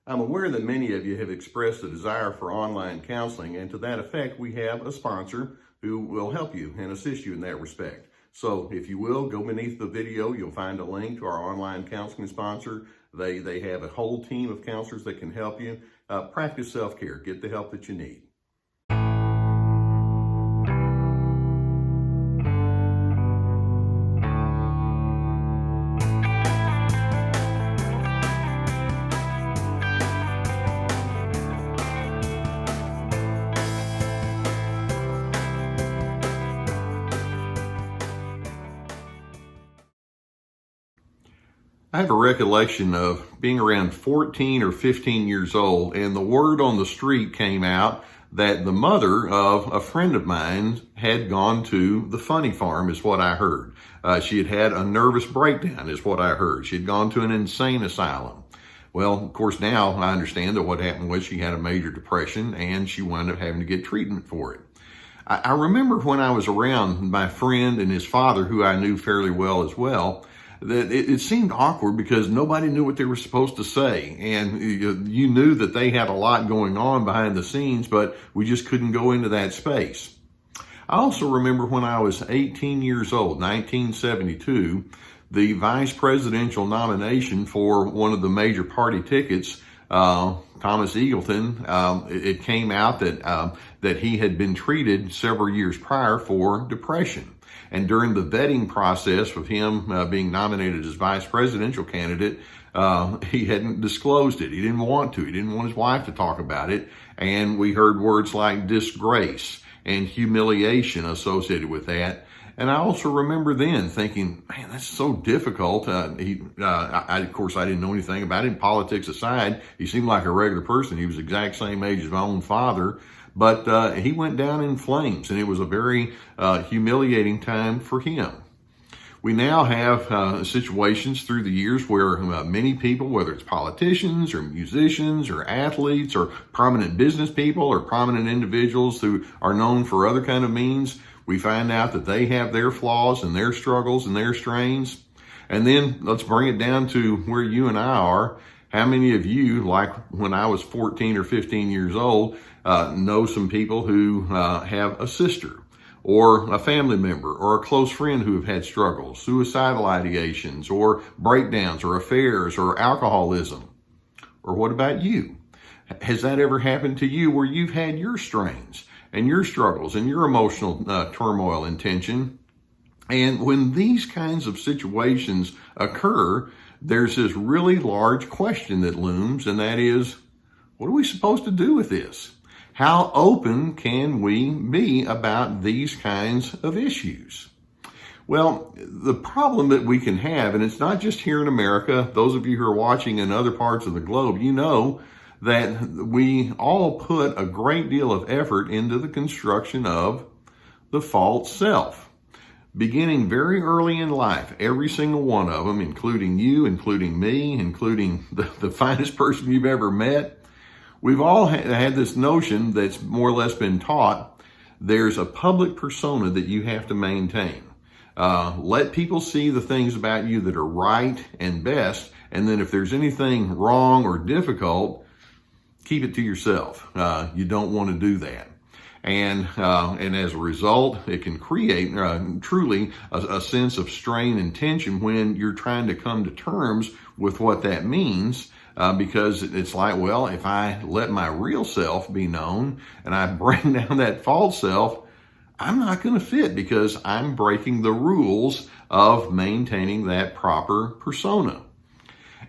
I'm aware that many of you have expressed a desire for online counseling, and to that effect, we have a sponsor who will help you and assist you in that respect. So if you will, go beneath the video, you'll find a link to our online counseling sponsor. They have a whole team of counselors that can help you. Practice self-care, get the help that you need. I have a recollection of being around 14 or 15 years old, and the word on the street came out that the mother of a friend of mine had gone to the funny farm, is what I heard. She had had a nervous breakdown, is what I heard. She had gone to an insane asylum. Well, of course, now I understand that what happened was she had a major depression, and she wound up having to get treatment for it. I remember when I was around my friend and his father, who I knew fairly well as well, that it seemed awkward because nobody knew what they were supposed to say. And you knew that they had a lot going on behind the scenes, but we just couldn't go into that space. I also remember when I was 18 years old, 1972, the vice presidential nomination for one of the major party tickets, Thomas Eagleton, it came out that he had been treated several years prior for depression. And during the vetting process of him being nominated as vice presidential candidate, he hadn't disclosed it. He didn't want to. He didn't want his wife to talk about it. And we heard words like disgrace and humiliation associated with that. And I also remember then thinking, man, that's so difficult. Of course, I didn't know anything about him. Politics aside, he seemed like a regular person. He was the exact same age as my own father. But he went down in flames, and it was a very humiliating time for him. We now have situations through the years where many people, whether it's politicians or musicians or athletes or prominent business people or prominent individuals who are known for other kind of means, we find out that they have their flaws and their struggles and their strains. And then let's bring it down to where you and I are. How many of you, like when I was 14 or 15 years old, know some people who have a sister or a family member or a close friend who have had struggles, suicidal ideations or breakdowns or affairs or alcoholism? Or what about you? Has that ever happened to you where you've had your strains and your struggles and your emotional turmoil and tension? And when these kinds of situations occur, there's this really large question that looms, and that is, what are we supposed to do with this? How open can we be about these kinds of issues? Well, the problem that we can have, and it's not just here in America, those of you who are watching in other parts of the globe, you know that we all put a great deal of effort into the construction of the false self. Beginning very early in life, every single one of them, including you, including me, including the finest person you've ever met, we've all had this notion that's more or less been taught. There's a public persona that you have to maintain. Let people see the things about you that are right and best, and then if there's anything wrong or difficult, keep it to yourself. You don't want to do that. And as a result, it can create truly a sense of strain and tension when you're trying to come to terms with what that means, because it's like, well, if I let my real self be known and I bring down that false self, I'm not going to fit because I'm breaking the rules of maintaining that proper persona.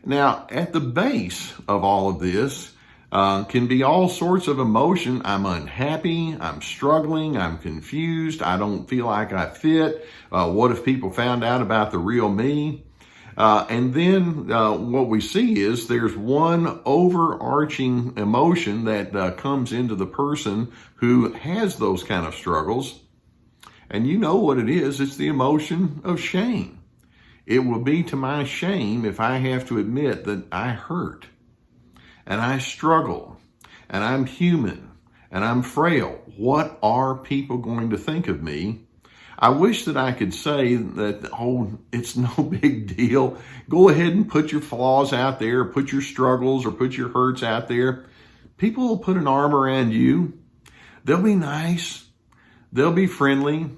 Now, at the base of all of this, can be all sorts of emotion. I'm unhappy, I'm struggling, I'm confused, I don't feel like I fit. What if people found out about the real me? And then what we see is there's one overarching emotion that comes into the person who has those kind of struggles. And you know what it is. It's the emotion of shame. It will be to my shame if I have to admit that I hurt and I struggle and I'm human and I'm frail. What are people going to think of me? I wish that I could say that, oh, it's no big deal. Go ahead and put your flaws out there, put your struggles or put your hurts out there. People will put an arm around you. They'll be nice. They'll be friendly.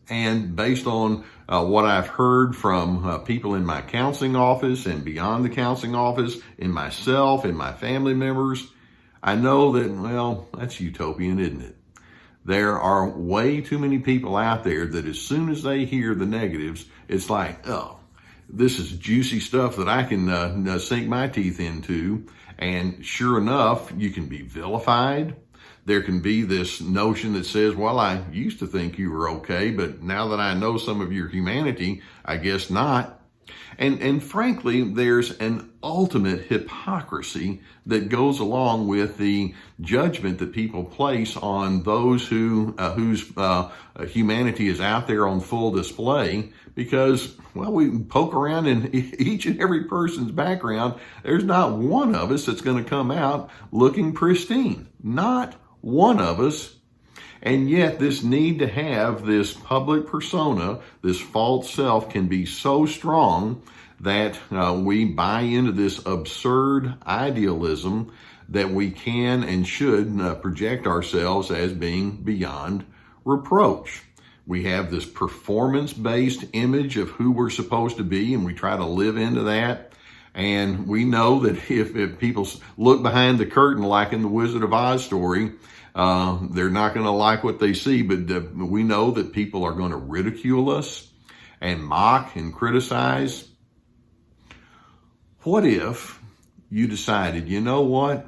And based on what I've heard from people in my counseling office and beyond the counseling office, in myself, in my family members, I know that, well, that's utopian, isn't it? There are way too many people out there that as soon as they hear the negatives, it's like, oh, this is juicy stuff that I can sink my teeth into. And sure enough, you can be vilified. There can be this notion that says, well, I used to think you were okay, but now that I know some of your humanity, I guess not. And frankly, there's an ultimate hypocrisy that goes along with the judgment that people place on those whose humanity is out there on full display. Because, well, we poke around in each and every person's background. There's not one of us that's going to come out looking pristine. Not one of us. And yet this need to have this public persona, this false self, can be so strong that we buy into this absurd idealism that we can and should project ourselves as being beyond reproach. We have this performance-based image of who we're supposed to be, and we try to live into that. And we know that if people look behind the curtain, like in the Wizard of Oz story, they're not going to like what they see, but we know that people are going to ridicule us and mock and criticize. What if you decided, you know what?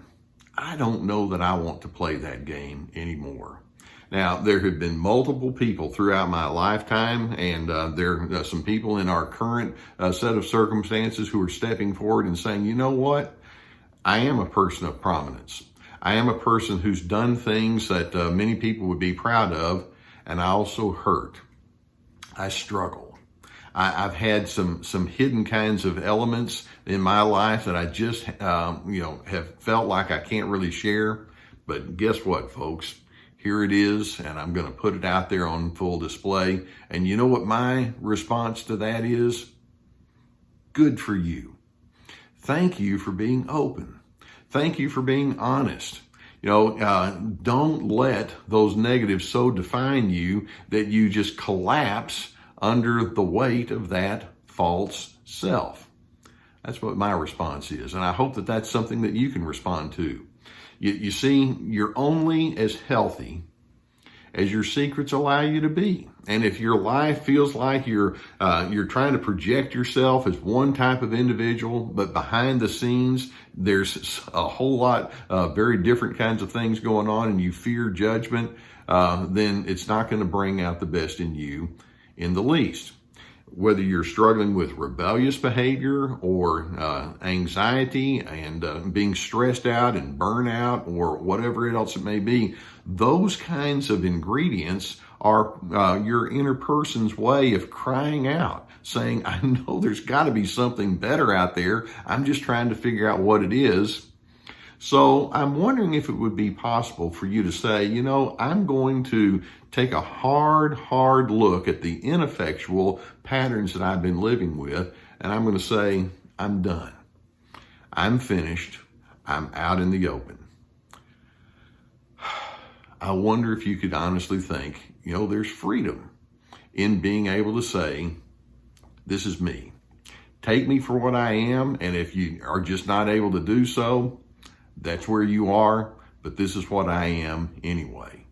I don't know that I want to play that game anymore. Now, there have been multiple people throughout my lifetime, and there are some people in our current set of circumstances who are stepping forward and saying, you know what? I am a person of prominence. I am a person who's done things that many people would be proud of, and I also hurt. I struggle. I've had some hidden kinds of elements in my life that I just have felt like I can't really share. But guess what, folks? Here it is, and I'm going to put it out there on full display. And you know what my response to that is? Good for you. Thank you for being open. Thank you for being honest. Don't let those negatives so define you that you just collapse under the weight of that false self. That's what my response is. And I hope that that's something that you can respond to. You see, you're only as healthy as your secrets allow you to be. And if your life feels like you're trying to project yourself as one type of individual, but behind the scenes, there's a whole lot of very different kinds of things going on, and you fear judgment, then it's not going to bring out the best in you in the least. Whether you're struggling with rebellious behavior or anxiety and being stressed out and burnout or whatever else it may be, those kinds of ingredients are your inner person's way of crying out, saying, I know there's got to be something better out there. I'm just trying to figure out what it is. So I'm wondering if it would be possible for you to say, I'm going to take a hard look at the ineffectual patterns that I've been living with, and I'm going to say, I'm done. I'm finished. I'm out in the open. I wonder if you could honestly think, there's freedom in being able to say, this is me. Take me for what I am, and if you are just not able to do so, that's where you are, but this is what I am anyway.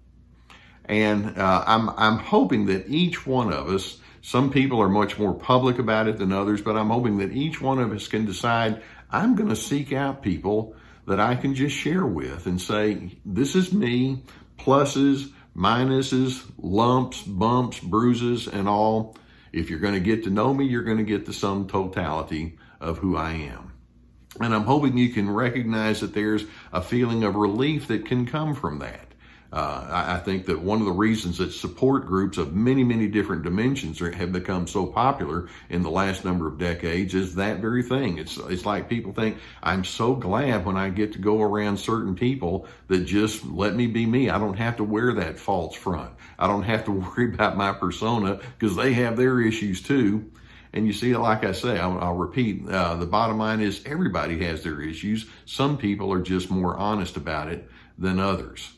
And I'm hoping that each one of us, some people are much more public about it than others, but I'm hoping that each one of us can decide, I'm going to seek out people that I can just share with and say, this is me, pluses, minuses, lumps, bumps, bruises, and all. If you're going to get to know me, you're going to get the sum totality of who I am. And I'm hoping you can recognize that there's a feeling of relief that can come from that. I think that one of the reasons that support groups of many, many different dimensions have become so popular in the last number of decades is that very thing. It's like people think, I'm so glad when I get to go around certain people that just let me be me. I don't have to wear that false front. I don't have to worry about my persona because they have their issues too. And you see, like I say, I'll repeat, the bottom line is everybody has their issues. Some people are just more honest about it than others.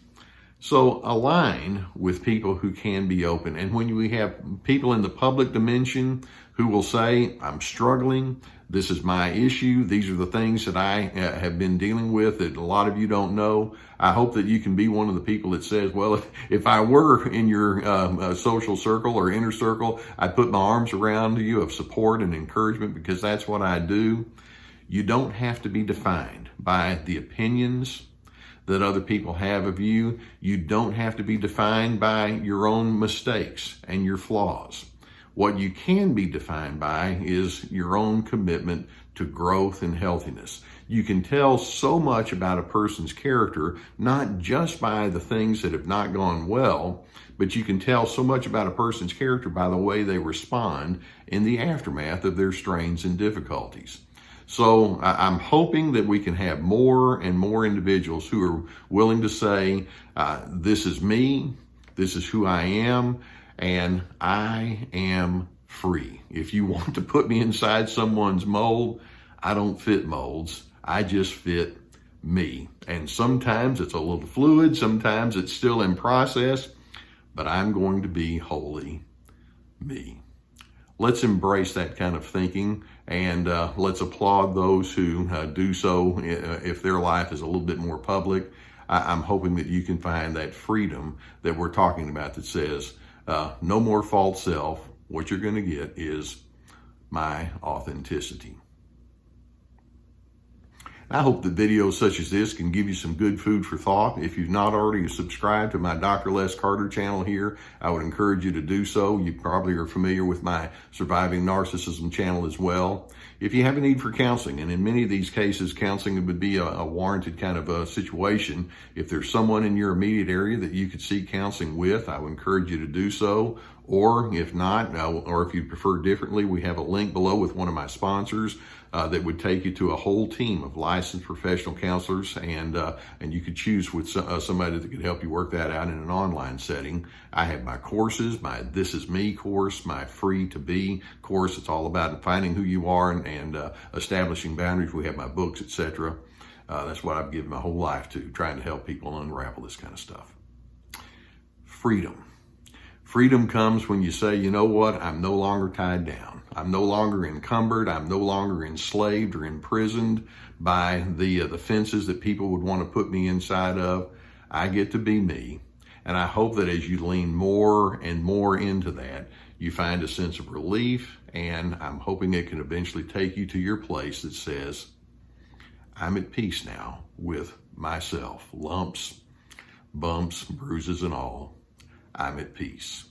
So align with people who can be open. And when we have people in the public dimension who will say, I'm struggling, this is my issue, these are the things that I have been dealing with that a lot of you don't know, I hope that you can be one of the people that says, well, if I were in your social circle or inner circle, I'd put my arms around you of support and encouragement because that's what I do. You don't have to be defined by the opinions that other people have of you. You don't have to be defined by your own mistakes and your flaws. What you can be defined by is your own commitment to growth and healthiness. You can tell so much about a person's character, not just by the things that have not gone well, but you can tell so much about a person's character by the way they respond in the aftermath of their strains and difficulties. So I'm hoping that we can have more and more individuals who are willing to say, this is me, this is who I am, and I am free. If you want to put me inside someone's mold, I don't fit molds. I just fit me. And sometimes it's a little fluid, sometimes it's still in process, but I'm going to be wholly me. Let's embrace that kind of thinking, and let's applaud those who do so if their life is a little bit more public. I'm hoping that you can find that freedom that we're talking about that says, no more false self. What you're going to get is my authenticity. I hope that videos such as this can give you some good food for thought. If you've not already subscribed to my Dr. Les Carter channel here, I would encourage you to do so. You probably are familiar with my Surviving Narcissism channel as well. If you have a need for counseling, and in many of these cases, counseling would be a warranted kind of a situation. If there's someone in your immediate area that you could seek counseling with, I would encourage you to do so. Or if not, or if you prefer differently, we have a link below with one of my sponsors that would take you to a whole team of licensed professional counselors, and you could choose with somebody that could help you work that out in an online setting. I have my courses, my This Is Me course, my Free to Be course. It's all about finding who you are and establishing boundaries. We have my books, etc. That's what I've given my whole life to, trying to help people unravel this kind of stuff. Freedom. Freedom comes when you say, you know what, I'm no longer tied down. I'm no longer encumbered. I'm no longer enslaved or imprisoned by the fences that people would want to put me inside of. I get to be me. And I hope that as you lean more and more into that, you find a sense of relief. And I'm hoping it can eventually take you to your place that says, I'm at peace now with myself. Lumps, bumps, bruises, and all. I'm at peace.